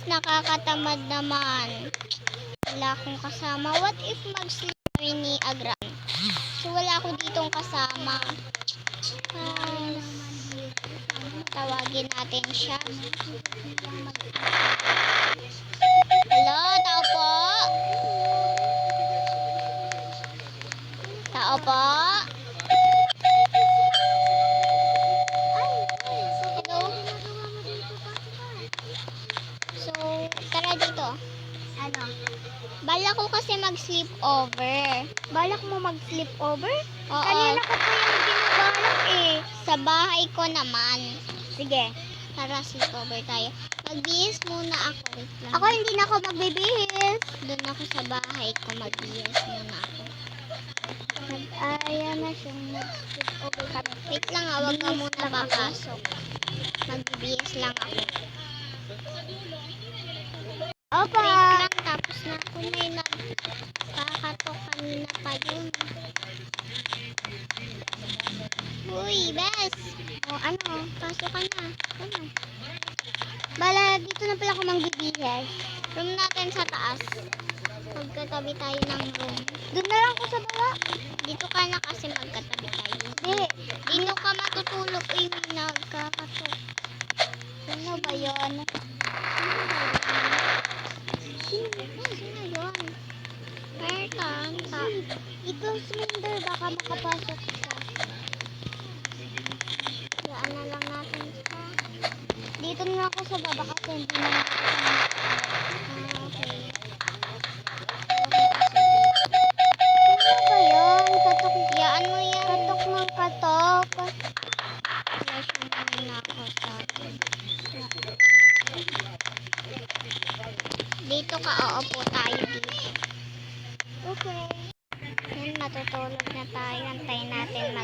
Nakakatamad naman. Wala akong kasama. What if mag-sleep kami ni Agran? So, wala ako ditong kasama. Tawagin natin siya. Hello, tao po? Tao po? Hello? So, tara dito. Ano? Bala ko kasi mag-sleep over. Balak mo mag-sleep over? Oo. Kanina ko pa yung binabalak eh. Sa bahay ko naman. Sige. Tara, sleep over tayo. Magbihis muna ako. Wait lang. Ako hindi na ako magbibihis. Doon ako sa bahay ko. Magbihis muna ako. Ayan na siyang mag-sleep over kami. Wait lang, huwag ka muna papasok. Magbihis lang ako. Opa! Wait lang, tapos na ako. May nagkakatok kanina pa yun. Uy, Bes! O ano? Pasok ka na. Ano? Bala, dito na pala ako magbibihis. Room natin sa taas. Magkatabi tayo ng room. Doon na lang ako sa baba. Dito ka na kasi magkatabi tayo. Hindi. Dito ka matutulog. Uy, may nagkakatok. Ano ba yun? Sino yun? Mertanta. Ikaw, Slender, baka makapasok siya. Yaan na lang natin siya. Dito na ako sa baba kasi hindi na ako Okay. Ano ba yun? Katok, Yaan mo yan. katok ng katok. Flash mo muna ako sa akin. Dito ka, uupo tayo dito. Okay. Yan, matutulog na tayo. Antayin natin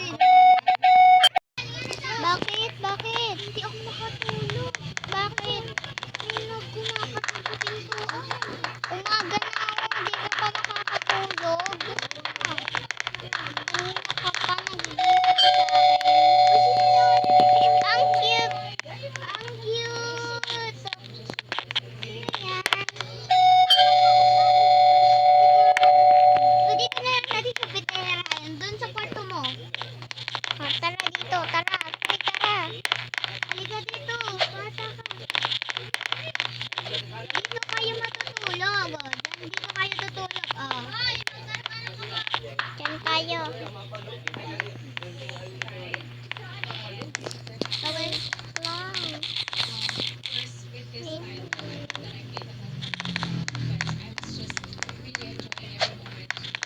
Bakit? Bakit? Hindi ako makatulog. Bakit? May nagkumakatok sa pintuan. Umaga na ako. Hindi ka pa makakatulog. Kanina ka pa nagbibigay sa akin. Ang cute! Ang cute! Sino yan? So, dito na lang natin sa peterahan. Doon sa kwarto mo. Oh, tara dito. Tara. Ay, tara. Halika dito. Bata ka. Dito kayo matutulog. Oh. Dito kayo tutulog. Oh. Diyan tayo. Tawag Lang.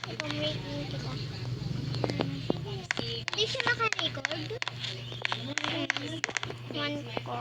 Ipumrating kita. Hindi siya naka-record. One ko.